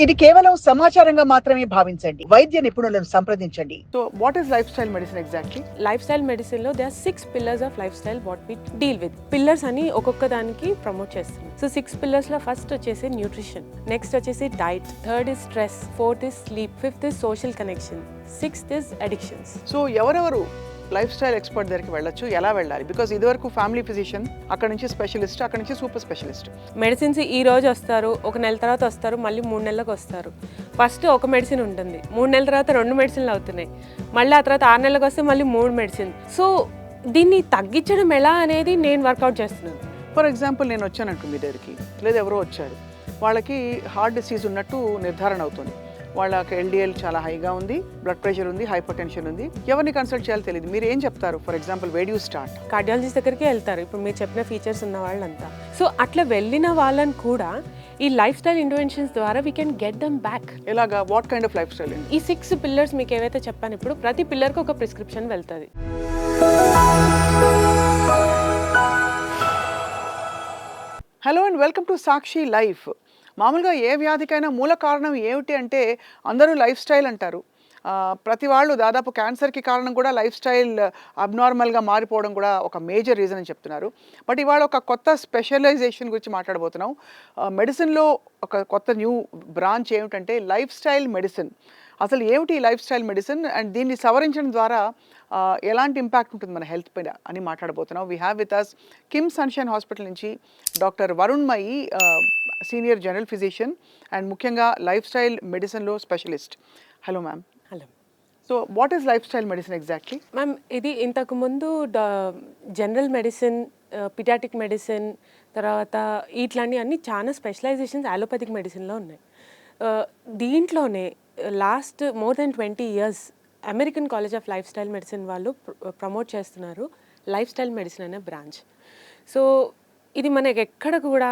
ఇది కేవలం సమాచారంగా మాత్రమే భావించండి. వైద్య నిపుణులను సంప్రదించండి. So, what is lifestyle medicine exactly? Life style మెడిసిన్లో they are 6 pillars of life style what we deal with. Pillars అని ఒక్కొక్క దానికి ప్రమోట్ చేస్తున్నాం. సో 6 పిల్లర్స్లో ఫస్ట్ వచ్చేసి న్యూట్రిషన్, నెక్స్ట్ వచ్చేసి diet, third is stress, fourth is sleep, fifth is social connection, sixth is addictions. So ఎవరెవరు life style expert దగ్గరికి వెళ్ళొచ్చు, ఎలా వెళ్ళాలి? బికాస్ ఇదివరకు ఫ్యామిలీ ఫిజిషియన్, అక్కడ నుంచి స్పెషలిస్ట్, అక్కడ నుంచి సూపర్ స్పెషలిస్ట్. మెడిసిన్స్ ఈ రోజు వస్తారు, ఒక నెల తర్వాత వస్తారు, మళ్ళీ 3 నెలలకు వస్తారు. ఫస్ట్ ఒక మెడిసిన్ ఉంటుంది, 3 నెలల తర్వాత 2 మెడిసిన్లు అవుతున్నాయి, మళ్ళీ ఆ తర్వాత 6 నెలలకు వస్తే మళ్ళీ 3 మెడిసిన్. సో దీన్ని తగ్గించడం ఎలా అనేది నేను వర్కౌట్ చేస్తున్నాను. ఫర్ ఎగ్జాంపుల్, నేను వచ్చానంటు మీ దగ్గరికి, లేదా ఎవరో వచ్చారు, వాళ్ళకి హార్ట్ డిసీజ్ ఉన్నట్టు నిర్ధారణ అవుతుంది. వాళ్ళకి ఎల్డిఎల్ చాలా హైగా ఉంది, బ్లడ్ ప్రెషర్ ఉంది, హైపర్ టెన్షన్ ఉంది. ఎవరిని కన్సల్ట్ చేయాలో తెలియదు. మీరు ఏం చెప్తారు? For example, where you start? Cardiologist దగ్గరికి వెళ్తారు, ఇప్పుడు మీరు చెప్పిన ఫీచర్స్ ఉన్న వాళ్ళంతా. సో అట్లా వెళ్ళిన వాళ్ళని కూడా ఈ లైఫ్ స్టైల్ ఇంటర్వెన్షన్స్ ద్వారా we can get them back. ఎలాగా? What kind of life style? ఈ 6 పిల్లర్స్ మీకు ఏవైతే చెప్పాను, ఇప్పుడు ప్రతి పిల్లర్కి ఒక ప్రిస్క్రిప్షన్ వెళ్తుంది. Hello and welcome to Sakshi life. మామూలుగా ఏ వ్యాధికైనా మూల కారణం ఏమిటి అంటే అందరూ లైఫ్ స్టైల్ అంటారు. ప్రతి వాళ్ళు దాదాపు క్యాన్సర్కి కారణం కూడా లైఫ్ స్టైల్ అబ్నార్మల్గా మారిపోవడం కూడా ఒక మేజర్ రీజన్ అని చెప్తున్నారు. బట్ ఇవాళ ఒక కొత్త స్పెషలైజేషన్ గురించి మాట్లాడబోతున్నాం. మెడిసిన్లో ఒక కొత్త న్యూ బ్రాంచ్ ఏమిటంటే లైఫ్ స్టైల్ మెడిసిన్. అసలు ఏమిటి ఈ లైఫ్ స్టైల్ మెడిసిన్ అండ్ దీన్ని సవరించడం ద్వారా ఎలాంటి ఇంపాక్ట్ ఉంటుంది మన హెల్త్ పైన అని మాట్లాడబోతున్నాం. We have with us KIMS Sunshine hospital నుంచి doctor Varun Mayi, senior general physician and ముఖ్యంగా లైఫ్ స్టైల్ మెడిసిన్లో specialist. Hello ma'am. Hello. So what is life style medicine exactly? Ma'am, ఇది ఇంతకుముందు జనరల్ మెడిసిన్, పిడియాట్రిక్ మెడిసిన్, తర్వాత ఇట్లాంటి అన్ని చాలా స్పెషలైజేషన్స్ అలోపతిక్ మెడిసిన్లో ఉన్నాయి. దీంట్లోనే last more than 20 years American college of life style medicine వాళ్ళు ప్రమోట్ చేస్తున్నారు లైఫ్ స్టైల్ మెడిసిన్ అనే బ్రాంచ్. సో ఇది మనకి ఎక్కడ కూడా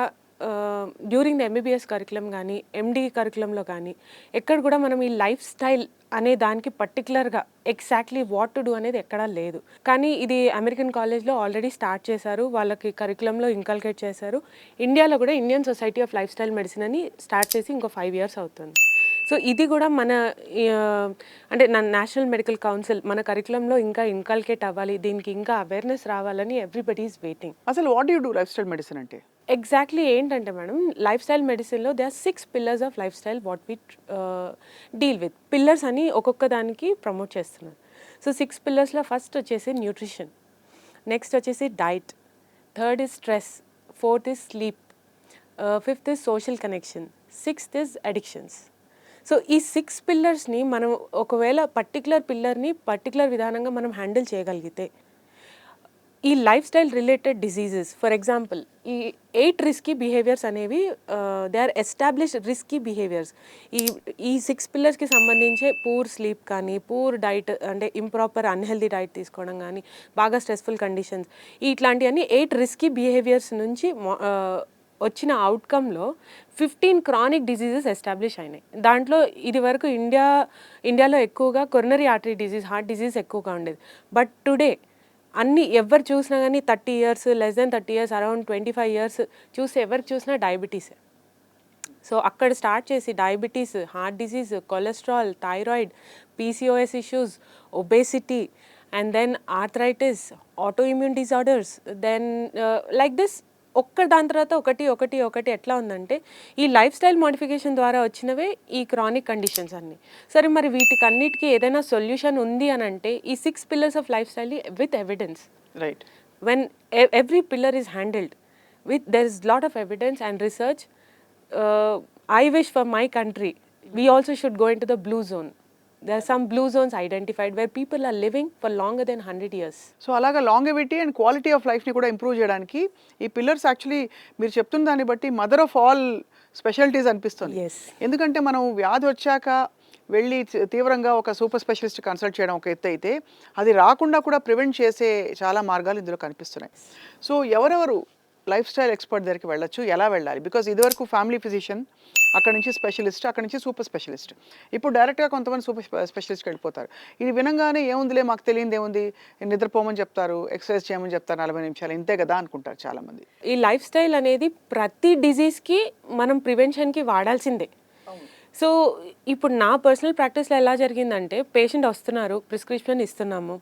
డ్యూరింగ్ ద ఎంబీబీఎస్ కరికులం కానీ ఎండి కరికులంలో కానీ ఎక్కడ కూడా మనం ఈ లైఫ్ స్టైల్ అనే దానికి పర్టికులర్గా ఎగ్జాక్ట్లీ వాట్ టు డూ అనేది ఎక్కడా లేదు. కానీ ఇది అమెరికన్ కాలేజ్లో ఆల్రెడీ స్టార్ట్ చేశారు, వాళ్ళకి కరికులంలో ఇన్కల్కేట్ చేశారు. ఇండియాలో కూడా Indian society of life style medicine అని స్టార్ట్ చేసి ఇంకో 5 years అవుతుంది. సో ఇది కూడా మన అంటే నేషనల్ మెడికల్ కౌన్సిల్ మన కరికులంలో ఇంకా ఇన్కల్కేట్ అవ్వాలి, దీనికి ఇంకా అవేర్నెస్ రావాలని ఎవ్రీబడి ఈజ్ వెయిటింగ్. అసలు what you do life style medicine అంటే? ఎగ్జాక్ట్లీ ఏంటంటే మేడం, లైఫ్ స్టైల్ మెడిసిన్లో they are 6 pillars of life style what we deal with. Pillars అని ఒక్కొక్క దానికి ప్రమోట్ చేస్తున్నారు. సో 6 పిల్లర్స్లో ఫస్ట్ వచ్చేసి న్యూట్రిషన్, నెక్స్ట్ వచ్చేసి diet, third is stress, fourth is sleep, fifth is social connection, sixth is addictions. So ఈ 6 పిల్లర్స్ని మనం ఒకవేళ పర్టికులర్ పిల్లర్ని పర్టికులర్ విధానంగా మనం హ్యాండిల్ చేయగలిగితే ఈ life style related diseases, for example ఈ 8 రిస్కీ బిహేవియర్స్ అనేవి they are established risky behaviours. ఈ 6 పిల్లర్స్కి సంబంధించే పూర్ స్లీప్ కానీ, పూర్ డైట్ అంటే ఇంప్రాపర్ అన్హెల్దీ డైట్ తీసుకోవడం కానీ, బాగా స్ట్రెస్ఫుల్ కండిషన్స్, ఇట్లాంటివన్నీ 8 రిస్కీ బిహేవియర్స్ నుంచి వచ్చిన అవుట్కమ్లో 15 క్రానిక్ డిజీజెస్ ఎస్టాబ్లిష్ అయినాయి. దాంట్లో ఇది వరకు ఇండియాలో ఎక్కువగా coronary artery disease, heart disease ఎక్కువగా ఉండేది. బట్ టుడే అన్ని ఎవరు చూసినా కానీ 30 years, less than 30 years, around 25 years చూసి ఎవరికి చూసినా డయాబెటీసే. సో అక్కడ స్టార్ట్ చేసి diabetes, heart disease, cholesterol, thyroid, PCOS issues, obesity, and then arthritis, auto immune disorders, then like this దాని తర్వాత ఒకటి ఎట్లా ఉందంటే ఈ లైఫ్ స్టైల్ మోడిఫికేషన్ ద్వారా వచ్చినవే ఈ క్రానిక్ కండిషన్స్ అన్నీ. సరే, మరి వీటికి అన్నిటికీ ఏదైనా సొల్యూషన్ ఉంది అని అంటే ఈ 6 pillars of life style with evidence. Right. When every pillar is handled with there is lot of evidence and research. I wish for my country we also should go into the blue zone. There are some blue zones identified where people are living for longer than 100 years. So అలాగా లాంగెవిటీ and quality of లైఫ్ని కూడా improve చేయడానికి ఈ pillars actually మీరు చెప్తున్న దాన్ని బట్టి mother of all specialities అనిపిస్తుంది. Yes. ఎందుకంటే మనం వ్యాధి వచ్చాక వెళ్ళి తీవ్రంగా ఒక సూపర్ స్పెషలిస్ట్ కన్సల్ట్ చేయడం ఒక ఎత్తు అయితే, అది రాకుండా కూడా ప్రివెంట్ చేసే చాలా మార్గాలు ఇందులో కనిపిస్తున్నాయి. సో ఎవరెవరు లైఫ్ స్టైల్ ఎక్స్పర్ట్ దగ్గరికి వెళ్ళొచ్చు, ఎలా వెళ్ళాలి? బికాజ్ ఇదివరకు ఫ్యామిలీ ఫిజిషియన్, అక్కడ నుంచి స్పెషలిస్ట్, అక్కడ నుంచి సూపర్ స్పెషలిస్ట్, ఇప్పుడు డైరెక్ట్గా కొంతమంది సూపర్ స్పెషలిస్ట్కి వెళ్ళిపోతారు. ఇది వినంగానే ఏముందిలే, మాకు తెలియదు ఏముంది, నిద్రపోమని చెప్తారు, ఎక్సర్సైజ్ చేయమని చెప్తారు, 40 నిమిషాలు ఇంతే కదా అనుకుంటారు చాలామంది. ఈ లైఫ్ స్టైల్ అనేది ప్రతి డిజీజ్కి మనం ప్రివెన్షన్కి వాడాల్సిందే. సో ఇప్పుడు నా పర్సనల్ ప్రాక్టీస్లో ఎలా జరిగిందంటే పేషెంట్ వస్తున్నారు, ప్రిస్క్రిప్షన్ ఇస్తున్నాము,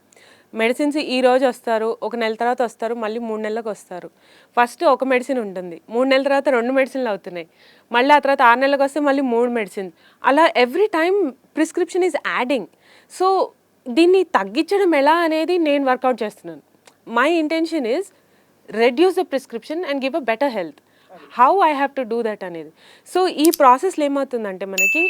మెడిసిన్స్ ఈ రోజు వస్తారు, ఒక నెల తర్వాత వస్తారు, మళ్ళీ 3 నెలలకు వస్తారు. ఫస్ట్ ఒక మెడిసిన్ ఉంటుంది, 3 నెలల తర్వాత 2 మెడిసిన్లు అవుతున్నాయి, మళ్ళీ ఆ తర్వాత 6 నెలలకు వస్తే మళ్ళీ 3 మెడిసిన్స్, అలా every time prescription is adding. So దీన్ని తగ్గించడం ఎలా అనేది నేను వర్కౌట్ చేస్తున్నాను. My intention is reduce the prescription and give a better health. How I have to do that అనేది. సో ఈ ప్రాసెస్లో ఏమవుతుందంటే మనకి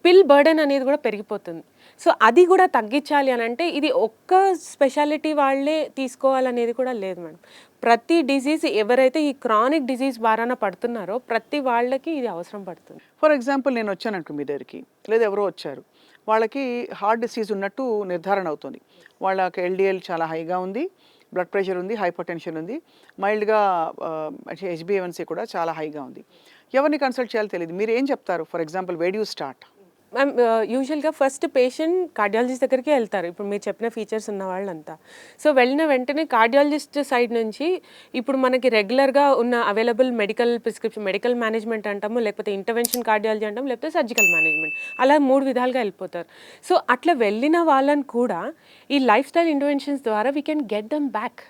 పిల్ బర్డెన్ అనేది కూడా పెరిగిపోతుంది. సో అది కూడా తగ్గించాలి అని అంటే ఇది ఒక్క స్పెషాలిటీ వాళ్ళే తీసుకోవాలనేది కూడా లేదు మేడం. ప్రతి డిజీజ్ ఎవరైతే ఈ క్రానిక్ డిజీజ్ బారాన పడుతున్నారో ప్రతి వాళ్ళకి ఇది అవసరం పడుతుంది. ఫర్ ఎగ్జాంపుల్ నేను వచ్చానంటూ మీ దగ్గరికి, లేదా ఎవరో వచ్చారు, వాళ్ళకి హార్ట్ డిసీజ్ ఉన్నట్టు నిర్ధారణ అవుతుంది. వాళ్ళకి ఎల్డిఎల్ చాలా హైగా ఉంది, బ్లడ్ ప్రెషర్ ఉంది, హైపర్ టెన్షన్ ఉంది, మైల్డ్గా హెచ్బిఏవన్సీ కూడా చాలా హైగా ఉంది. ఎవరిని కన్సల్ట్ చేయాలో తెలియదు. మీరు ఏం చెప్తారు? For example where you start? Ma'am యూజువల్గా ఫస్ట్ పేషెంట్ కార్డియాలజిస్ట్ దగ్గరికి వెళ్తారు, ఇప్పుడు మీరు చెప్పిన ఫీచర్స్ ఉన్న వాళ్ళంతా. సో వెళ్ళిన వెంటనే కార్డియాలజిస్ట్ సైడ్ నుంచి ఇప్పుడు మనకి రెగ్యులర్గా ఉన్న available medical prescription, medical management అంటాము, లేకపోతే ఇంటర్వెన్షన్ కార్డియాలజీ అంటాము, లేకపోతే సర్జికల్ మేనేజ్మెంట్, అలా 3 విధాలుగా వెళ్ళిపోతారు. సో అట్లా వెళ్ళిన వాళ్ళని కూడా ఈ లైఫ్ స్టైల్ ఇంటర్వెన్షన్స్ ద్వారా we can get them back.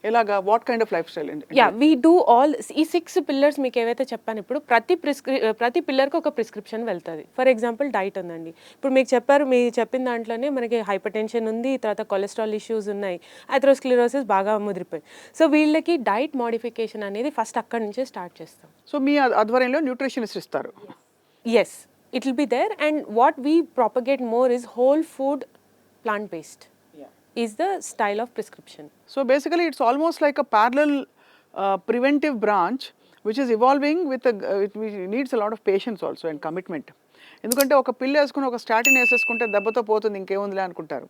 ఎలాగా? What kind of life style? Yeah, we do all ఈ 6 పిల్లర్స్ మీకు ఏవైతే చెప్పాను ఇప్పుడు ప్రతి పిల్లర్కి ఒక ప్రిస్క్రిప్షన్ వెళ్తుంది. ఫర్ ఎగ్జాంపుల్ డైట్ ఉందండి, ఇప్పుడు మీకు చెప్పారు, మీరు చెప్పిన దాంట్లోనే మనకి హైపర్ టెన్షన్ ఉంది, తర్వాత కొలెస్ట్రాల్ ఇష్యూస్ ఉన్నాయి, అథెరోస్క్లెరోసిస్ బాగా ముదిరిపోయింది. సో వీళ్ళకి డైట్ మోడిఫికేషన్ అనేది ఫస్ట్ అక్కడి నుంచే స్టార్ట్ చేస్తాం. సో మీ ఆధ్వర్యంలో న్యూట్రిషనిస్ట్ ఇస్తారు? Yes, it will be there. And what we propagate more is whole food, plant based is the style of prescription. So basically it's almost like a parallel preventive branch which is evolving with it needs a lot of patience also and commitment. ఎందుకంటే ఒక పిల్ వేసుకుని ఒక statin వేసేసుకుంటే దెబ్బతో పోతుంది, ఇంకేముందిలే అనుకుంటారు.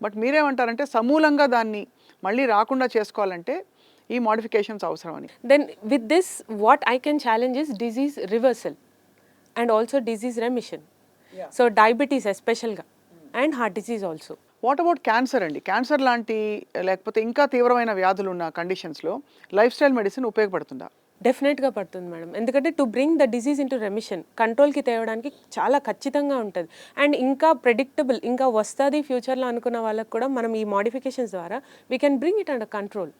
But మీరేమంటారంటే సమూలంగా దాన్ని మళ్ళీ రాకుండా చేసుకోవాలంటే ఈ మోడిఫికేషన్స్ అవసరం అని. Then with this what I can challenge is disease reversal and also disease remission. So diabetes especially and heart disease also. What about cancer అండి? క్యాన్సర్ లాంటి లేకపోతే ఇంకా తీవ్రమైన వ్యాధులు ఉన్న కండిషన్స్లో లైఫ్ స్టైల్ మెడిసిన్ ఉపయోగపడుతుందా? డెఫినెట్గా పడుతుంది మేడం. ఎందుకంటే to bring the disease into remission, కంట్రోల్కి తేవడానికి చాలా ఖచ్చితంగా ఉంటుంది. అండ్ ఇంకా ప్రెడిక్టబుల్, ఇంకా వస్తుంది ఫ్యూచర్లో అనుకున్న వాళ్ళకి కూడా మనం ఈ మోడిఫికేషన్స్ ద్వారా we can bring it under control.